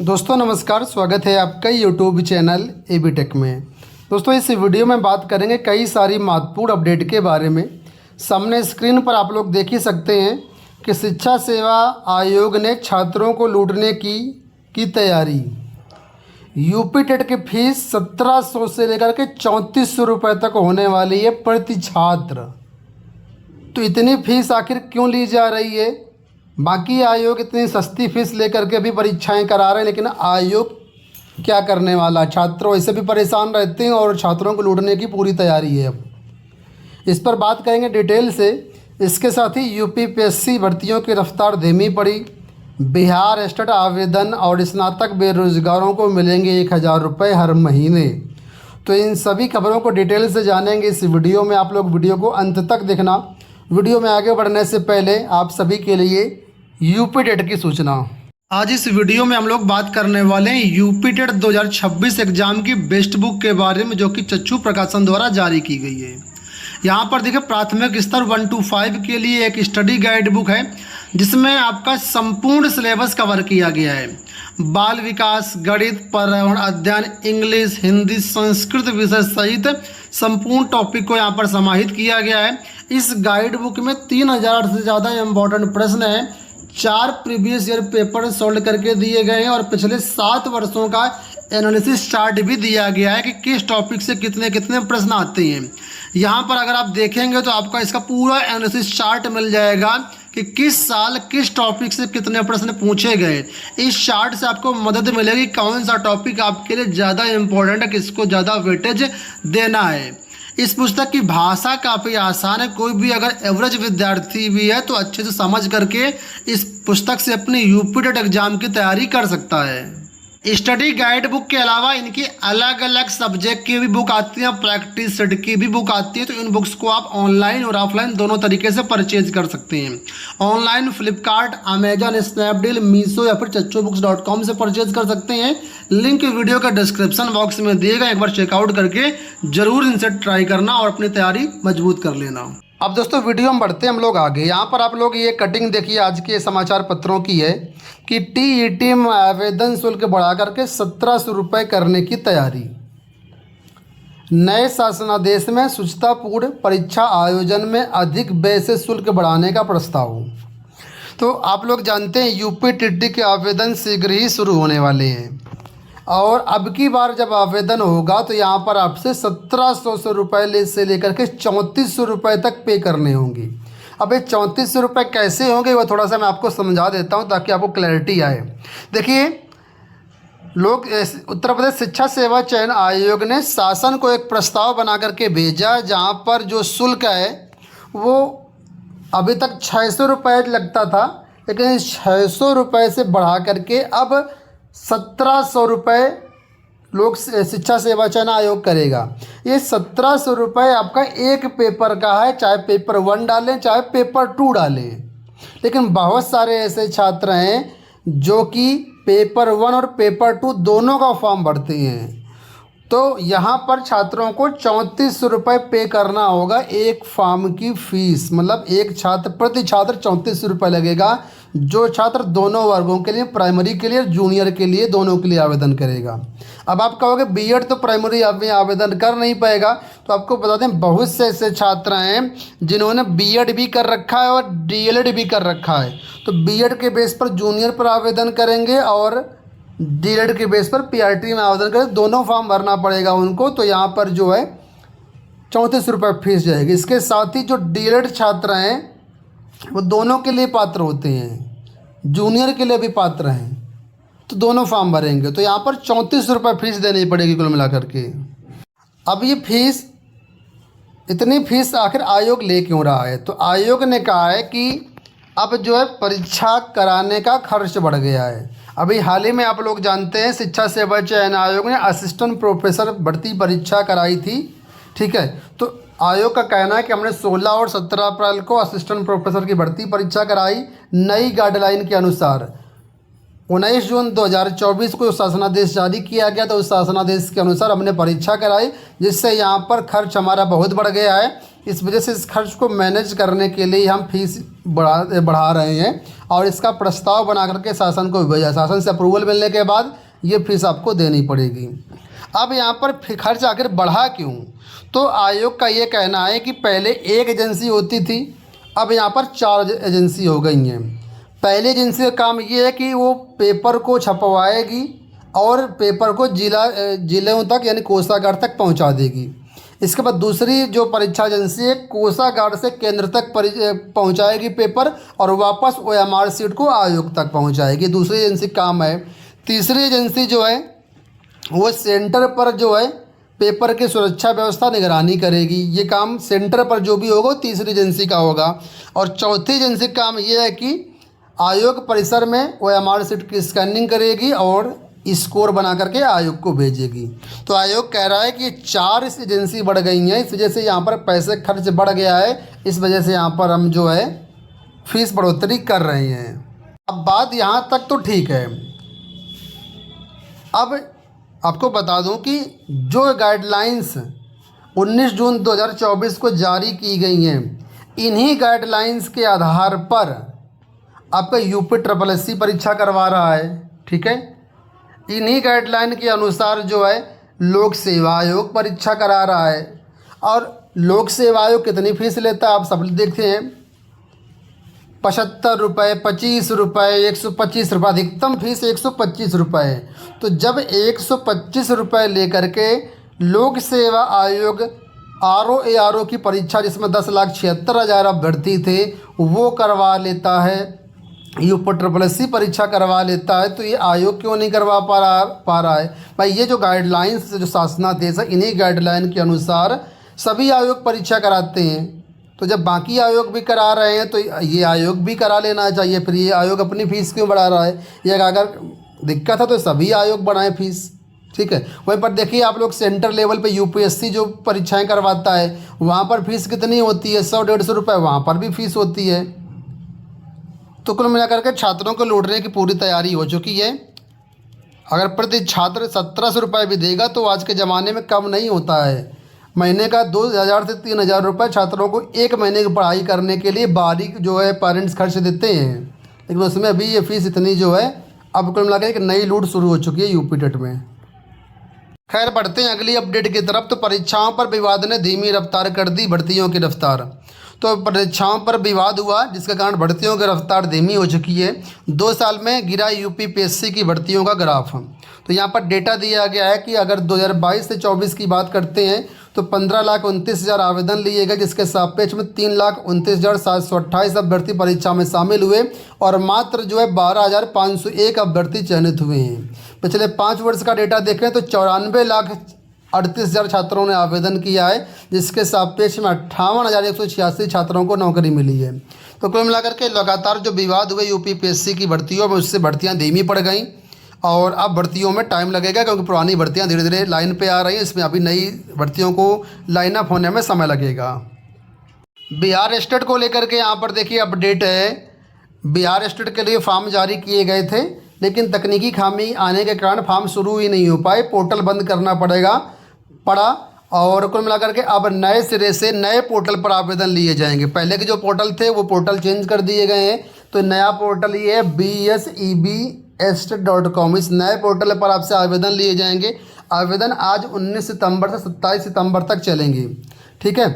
दोस्तों नमस्कार, स्वागत है आपका यूट्यूब चैनल एबी टेक में। दोस्तों इस वीडियो में बात करेंगे कई सारी महत्वपूर्ण अपडेट के बारे में। सामने स्क्रीन पर आप लोग देख ही सकते हैं कि शिक्षा सेवा आयोग ने छात्रों को लूटने की तैयारी। यूपी टेट की फीस 1700 से लेकर के 3400 रुपये तक होने वाली है प्रति छात्र। तो इतनी फीस आखिर क्यों ली जा रही है? बाकी आयोग इतनी सस्ती फीस लेकर के भी परीक्षाएं करा रहे हैं, लेकिन आयोग क्या करने वाला? छात्रों ऐसे भी परेशान रहते हैं और छात्रों को लूटने की पूरी तैयारी है। अब इस पर बात करेंगे डिटेल से। इसके साथ ही यूपीपीएससी भर्तियों की रफ्तार धीमी पड़ी। बिहार स्टेट आवेदन और स्नातक बेरोजगारों को मिलेंगे 1000 रुपये हर महीने। तो इन सभी खबरों को डिटेल से जानेंगे इस वीडियो में। आप लोग वीडियो को अंत तक देखना। वीडियो में आगे बढ़ने से पहले आप सभी के लिए यूपी टेट की सूचना। आज इस वीडियो में हम लोग बात करने वाले हैं यूपी टेट 2026 एग्जाम की बेस्ट बुक के बारे में, जो कि चच्चू प्रकाशन द्वारा जारी की गई है। यहाँ पर देखिए, प्राथमिक स्तर 1 to 5 के लिए एक स्टडी गाइड बुक है जिसमें आपका संपूर्ण सिलेबस कवर किया गया है। बाल विकास, गणित, पर्यावरण अध्ययन, इंग्लिश, हिंदी, संस्कृत विषय सहित संपूर्ण टॉपिक को यहाँ पर समाहित किया गया है। इस गाइड बुक में 3000 से ज़्यादा इम्पोर्टेंट प्रश्न हैं। 4 प्रीवियस ईयर पेपर सॉल्व करके दिए गए हैं और पिछले 7 वर्षों का एनालिसिस चार्ट भी दिया गया है कि किस टॉपिक से कितने कितने प्रश्न आते हैं। यहाँ पर अगर आप देखेंगे तो आपका इसका पूरा एनालिसिस चार्ट मिल जाएगा कि किस साल किस टॉपिक से कितने प्रश्न पूछे गए। इस चार्ट से आपको मदद मिलेगी कौन सा टॉपिक आपके लिए ज़्यादा इम्पोर्टेंट है, किसको ज़्यादा वेटेज देना है। इस पुस्तक की भाषा काफ़ी आसान है। कोई भी अगर एवरेज विद्यार्थी भी है तो अच्छे से समझ करके इस पुस्तक से अपने यूपी टेट एग्जाम की तैयारी कर सकता है। स्टडी गाइड बुक के अलावा इनकी अलग अलग सब्जेक्ट की भी बुक आती है, प्रैक्टिस सेट की भी बुक आती है। तो इन बुक्स को आप ऑनलाइन और ऑफलाइन दोनों तरीके से परचेज कर सकते हैं। Online Flipkart, Amazon, Snapdeal, Meesho या फिर chaccubooks.com से परचेज कर सकते हैं। लिंक वीडियो का डिस्क्रिप्शन बॉक्स में दिएगा। एक बार चेकआउट करके जरूर इनसे ट्राई करना और अपनी तैयारी मजबूत कर लेना। अब दोस्तों वीडियो में बढ़ते हम लोग आगे। यहाँ पर आप लोग ये कटिंग देखिए आज के समाचार पत्रों की है कि टीईटी में आवेदन शुल्क बढ़ा करके 1700 रुपये करने की तैयारी। नए शासनादेश में शुचितापूर्ण परीक्षा आयोजन में अधिक व्यय से शुल्क बढ़ाने का प्रस्ताव। तो आप लोग जानते हैं यूपी टीटी के आवेदन शीघ्र ही शुरू होने वाले हैं और अब की बार जब आवेदन होगा तो यहाँ पर आपसे 1700 रुपये से लेकर के 3400 रुपये तक पे करने होंगे। अब ये 3400 रुपये कैसे होंगे वो थोड़ा सा मैं आपको समझा देता हूँ ताकि आपको क्लैरिटी आए। देखिए, लोग उत्तर प्रदेश शिक्षा सेवा चयन आयोग ने शासन को एक प्रस्ताव बना करके भेजा जहाँ पर जो शुल्क है वो अभी तक 600 रुपये लगता था, लेकिन 600 रुपये से बढ़ा करके अब 1700 रुपये लोक शिक्षा सेवा चयन आयोग करेगा। ये 1700 रुपये आपका एक पेपर का है, चाहे पेपर 1 डालें चाहे पेपर 2 डालें। लेकिन बहुत सारे ऐसे छात्र हैं जो कि पेपर 1 और पेपर 2 दोनों का फॉर्म भरते हैं। तो यहाँ पर छात्रों को 3400 रुपये पे करना होगा एक फॉर्म की फ़ीस। मतलब एक छात्र प्रति छात्र 3400 रुपये लगेगा। जो छात्र दोनों वर्गों के लिए, प्राइमरी के लिए, जूनियर के लिए, दोनों के लिए आवेदन करेगा। अब आप कहोगे बीएड तो प्राइमरी में आवेदन कर नहीं पाएगा, तो आपको बता दें बहुत से ऐसे छात्र हैं जिन्होंने बीएड भी कर रखा है और डीएलएड भी कर रखा है। तो बीएड के बेस पर जूनियर पर आवेदन करेंगे और डीएलएड के बेस पर पीआरटी में आवेदन करें, दोनों फॉर्म भरना पड़ेगा उनको। तो यहाँ पर जो है 3400 रुपये फीस जाएगी। इसके साथ ही जो डीएलएड छात्र हैं वो दोनों के लिए पात्र होते हैं, जूनियर के लिए भी पात्र हैं, तो दोनों फॉर्म भरेंगे। तो यहाँ पर 3400 रुपये फीस देनी पड़ेगी कुल मिलाकर के। अब ये फीस, इतनी फीस आखिर आयोग ले क्यों रहा है? तो आयोग ने कहा है कि अब जो है परीक्षा कराने का खर्च बढ़ गया है। अभी हाल ही में आप लोग जानते हैं शिक्षा सेवा चयन आयोग ने असिस्टेंट प्रोफेसर भर्ती परीक्षा कराई थी, ठीक है। तो आयोग का कहना है कि हमने 16 और 17 अप्रैल को असिस्टेंट प्रोफेसर की भर्ती परीक्षा कराई। नई गाइडलाइन के अनुसार 19 जून 2024 को शासनादेश जारी किया गया, तो उस शासनादेश के अनुसार हमने परीक्षा कराई, जिससे यहाँ पर खर्च हमारा बहुत बढ़ गया है। इस वजह से इस खर्च को मैनेज करने के लिए हम फीस बढ़ा रहे हैं और इसका प्रस्ताव बना करके शासन को भेजा। शासन से अप्रूवल मिलने के बाद ये फीस आपको देनी पड़ेगी। अब यहाँ पर खर्च आखिर बढ़ा क्यों? तो आयोग का ये कहना है कि पहले एक एजेंसी होती थी, अब यहाँ पर 4 एजेंसी हो गई हैं। पहली एजेंसी का काम ये है कि वो पेपर को छपवाएगी और पेपर को जिलों तक यानी कोषागार तक पहुँचा देगी। इसके बाद दूसरी जो परीक्षा एजेंसी है कोषागार से केंद्र तक पहुंचाएगी पेपर और वापस OMR सीट को आयोग तक पहुंचाएगी। दूसरी एजेंसी काम है। तीसरी एजेंसी जो है वो सेंटर पर जो है पेपर की सुरक्षा व्यवस्था निगरानी करेगी। ये काम सेंटर पर जो भी होगा तीसरी एजेंसी का होगा। और चौथी एजेंसी का काम ये है कि आयोग परिसर में OMR सीट की स्कैनिंग करेगी और स्कोर बना करके आयोग को भेजेगी। तो आयोग कह रहा है कि 4 एजेंसी बढ़ गई हैं, इस वजह से यहाँ पर पैसे खर्च बढ़ गया है। इस वजह से यहाँ पर हम जो है फीस बढ़ोतरी कर रहे हैं। अब बात यहाँ तक तो ठीक है। अब आपको बता दूं कि जो गाइडलाइंस 19 जून 2024 को जारी की गई हैं, इन्हीं गाइडलाइंस के आधार पर आपका UPSSC परीक्षा करवा रहा है। ठीक है, इन्हीं गाइडलाइन के अनुसार जो है लोक सेवा आयोग परीक्षा करा रहा है। और लोक सेवा आयोग कितनी फीस लेता है आप सब देखते हैं, 75 रुपये, 25 रुपये, 125 रुपये, अधिकतम फीस 125 रुपये। तो जब 125 रुपये लेकर के लोक सेवा आयोग RO ARO की परीक्षा जिसमें 10,76,000 अभ्यर्थी थे वो करवा लेता है, UPSSC परीक्षा करवा लेता है, तो ये आयोग क्यों नहीं करवा पा रहा है? भाई ये जो गाइडलाइंस जो शासनादेश है इन्हीं गाइडलाइन के अनुसार सभी आयोग परीक्षा कराते हैं। तो जब बाकी आयोग भी करा रहे हैं तो ये आयोग भी करा लेना चाहिए। फिर ये आयोग अपनी फ़ीस क्यों बढ़ा रहा है? ये अगर दिक्कत है तो सभी आयोग बढ़ाएं फीस। ठीक है, वहीं पर देखिए आप लोग सेंटर लेवल पे UPSC जो परीक्षाएं करवाता है वहाँ पर फीस कितनी होती है? 100-150 रुपये वहाँ पर भी फीस होती है। तो कुल मिलाकर के छात्रों को लूटने की पूरी तैयारी हो चुकी है। अगर प्रति छात्र 1700 रुपये भी देगा तो आज के ज़माने में कम नहीं होता है। महीने का 2,000 से 3,000 रुपये छात्रों को एक महीने की पढ़ाई करने के लिए बारीक जो है पेरेंट्स खर्च देते हैं, लेकिन उसमें अभी ये फीस इतनी जो है अब कुल मिलाकर एक नई लूट शुरू हो चुकी है UP टेट में। खैर बढ़ते हैं अगली अपडेट की तरफ। तो परीक्षाओं पर विवाद ने धीमी रफ्तार कर दी भर्तियों की रफ्तार। तो परीक्षाओं पर विवाद हुआ जिसके कारण भर्तियों की रफ्तार धीमी हो चुकी है। 2 साल में गिरा UPSC की भर्तियों का ग्राफ। तो यहाँ पर डेटा दिया गया है कि अगर 2022 से 24 की बात करते हैं तो 15,29,000 आवेदन लिए गए, जिसके सापेक्ष में 3,29,728 अभ्यर्थी परीक्षा में शामिल हुए और मात्र जो है 12,501 अभ्यर्थी चयनित हुए हैं। पिछले 5 वर्ष का डेटा देखें तो 94,38,000 छात्रों ने आवेदन किया है, जिसके सापेक्ष में 58,186 छात्रों को नौकरी मिली है। तो कुल मिलाकर के लगातार जो विवाद हुए UPSC की भर्तियों में उससे भर्तियाँ धीमी पड़ गईं और अब भर्तियों में टाइम लगेगा क्योंकि पुरानी भर्तियां धीरे धीरे लाइन पे आ रही हैं। इसमें अभी नई भर्तियों को लाइन अप होने में समय लगेगा। बिहार स्टेट को लेकर के यहाँ पर देखिए अपडेट है। बिहार स्टेट के लिए फॉर्म जारी किए गए थे लेकिन तकनीकी खामी आने के कारण फॉर्म शुरू ही नहीं हो पाए, पोर्टल बंद करना पड़ा और कुल मिलाकर के अब नए सिरे से नए पोर्टल पर आवेदन लिए जाएंगे। पहले के जो पोर्टल थे वो पोर्टल चेंज कर दिए गए हैं। तो नया पोर्टल ये है BSEBState.com। इस नए पोर्टल पर आपसे आवेदन लिए जाएंगे। आवेदन आज 19 सितंबर से 27 सितंबर तक चलेंगे। ठीक है,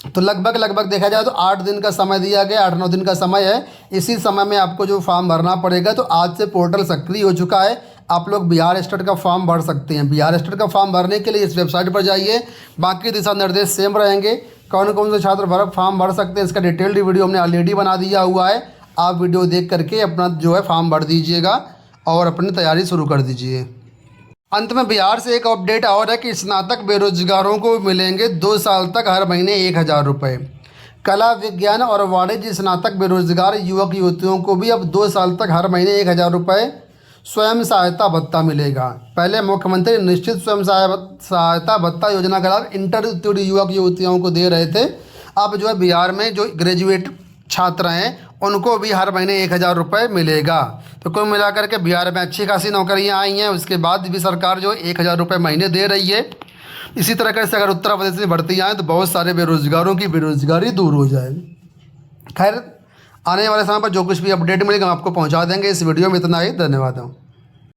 तो लगभग देखा जाए तो 8 दिन का समय दिया गया, 8-9 दिन का समय है। इसी समय में आपको जो फॉर्म भरना पड़ेगा। तो आज से पोर्टल सक्रिय हो चुका है, आप लोग बिहार स्टेट का फॉर्म भर सकते हैं। बिहार स्टेट का फॉर्म भरने के लिए इस वेबसाइट पर जाइए, बाकी दिशा निर्देश सेम रहेंगे। कौन कौन से छात्र फॉर्म भर सकते हैं इसका डिटेल्ड वीडियो हमने ऑलरेडी बना दिया हुआ है। आप वीडियो देख करके अपना जो है फॉर्म भर दीजिएगा और अपनी तैयारी शुरू कर दीजिए। अंत में बिहार से एक अपडेट और है कि स्नातक बेरोजगारों को मिलेंगे 2 साल तक हर महीने 1,000 रुपये। कला विज्ञान और वाणिज्य स्नातक बेरोजगार युवक युवतियों को भी अब 2 साल तक हर महीने 1,000 रुपये स्वयं सहायता भत्ता मिलेगा। पहले मुख्यमंत्री निश्चित स्वयं सहायता भत्ता योजना का लाभ इंटर उत्तीर्ण युवक युवतियों को दे रहे थे। अब जो है बिहार में जो ग्रेजुएट छात्र हैं उनको भी हर महीने 1,000 रुपये मिलेगा। तो कुल मिलाकर के बिहार में अच्छी खासी नौकरियां आई हैं, उसके बाद भी सरकार जो 1,000 रुपये महीने दे रही है। इसी तरह से अगर उत्तर प्रदेश में भर्तियाँ आएँ तो बहुत सारे बेरोजगारों की बेरोजगारी दूर हो जाए। खैर, आने वाले समय पर जो कुछ भी अपडेट मिलेगा हम आपको पहुंचा देंगे। इस वीडियो में इतना ही, धन्यवाद।